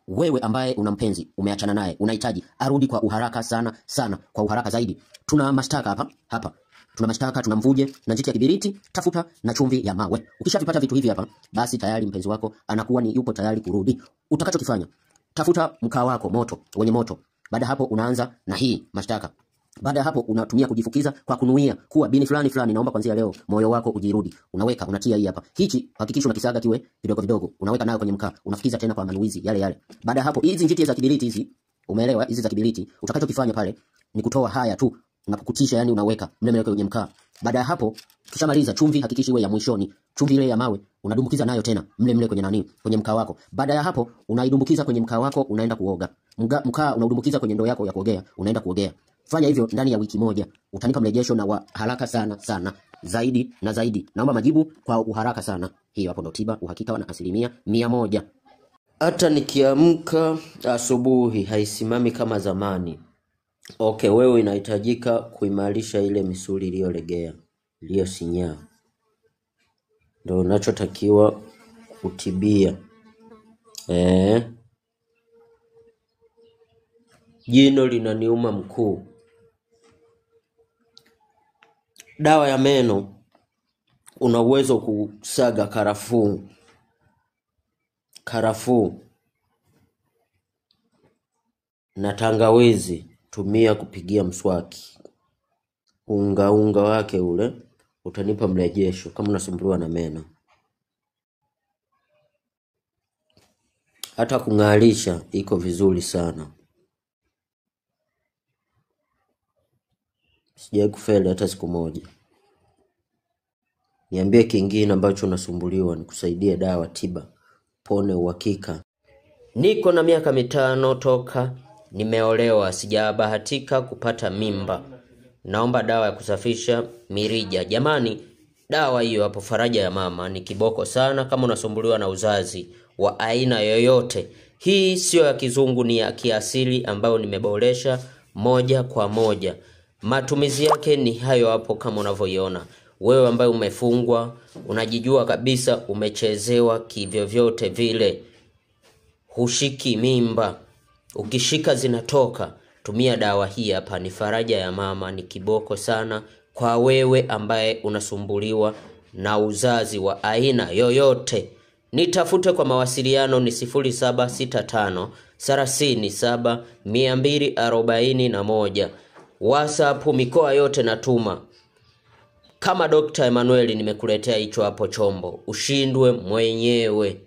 wewe ambaye una mpenzi, umeachana naye, unahitaji arudi kwa uharaka sana sana, kwa uharaka zaidi, tuna mashtaka hapa. Tuna mashtaka, tuna mvuje na njiti ya kibiriti, tafuta na chumvi ya mawe. Ukishavipata vitu hivi hapa, basi tayari mpenzi wako anakuwa ni yupo tayari kurudi. Utakachokifanya, tafuta mkaa wako moto, wenye moto. Baada hapo unaanza na hii mashtaka. Baada hapo unatumia kujifukiza kwa kunuia kuwa bini fulani fulani, naomba kuanzia leo moyo wako ujirudi. Unaweka, unatia hii hapa. Hichi hakikisha unakisaga kiwe vidogo vidogo. Unaweka nayo kwenye mkaa, unafukiza tena kwa manuizi yale yale. Baada hapo hizi njiti za kibiriti hizi, umeelewa, hizi za kibiriti, utakachokifanya pale ni kutoa haya tu. Unapokutisha, yani unaweka mle kwenye mkaa. Baada ya hapo kishamaliza, chumvi hakikisha iwe ya mwishoni. Chumvi ile ya mawe unadumbukiza nayo tena mle kwenye nani, kwenye mkaa wako. Baada ya hapo unaidumbukiza kwenye mkaa wako, unaenda kuoga. Mkaa unaudumbukiza kwenye ndoo yako ya kuogea, unaenda kuogea. Fanya hivyo ndani ya wiki moja. Utanipa mrejesho na wa haraka sana sana, zaidi na zaidi. Naomba majibu kwa uharaka sana. Hiyo hapo ndo tiba uhakika wa 100%. Hata nikiamka asubuhi haisimami kama zamani. Okay, wewe inahitajika kuimarisha ile misuli iliyolegea, iliyosinyaa. Ndio unachotakiwa kutibia. Jino linaniuma mkuu. Dawa ya meno, una uwezo kusaga karafuu na tangawizi, tumia kupigia mswaki. Unga wake ule utanipa mrejesho kama unasumbuliwa na meno. Hata kung'arisha iko vizuri sana. Sijai kufeli hata siku moja. Niambie kingine ambacho unasumbuliwa, nikusaidie dawa tiba, pone uhakika. Niko na miaka 5 toka nimeolewa, sijabahatika kupata mimba. Naomba dawa ya kusafisha mirija. Jamani, dawa hiyo hapo Faraja ya Mama ni kiboko sana kama unasumbuliwa na uzazi wa aina yoyote. Hii sio ya kizungu, ni ya kiasili ambayo nimeboresha moja kwa moja. Matumizi yake ni hayo hapo kama unavyoiona. Wewe ambaye umefungwa, unajijua kabisa umechezewa kivyo vyote vile, hushiki mimba, ukishika zinatoka, tumia dawa hii hapa. Ni Faraja ya Mama, ni kiboko sana kwa wewe ambaye unasumbuliwa na uzazi wa aina yoyote. Nitafute kwa mawasiliano ni 0765 37 241. WhatsApp mikoa yote natuma. Kama Dr. Emmanuel nimekuletea hicho hapo chombo, ushindwe mwenyewe.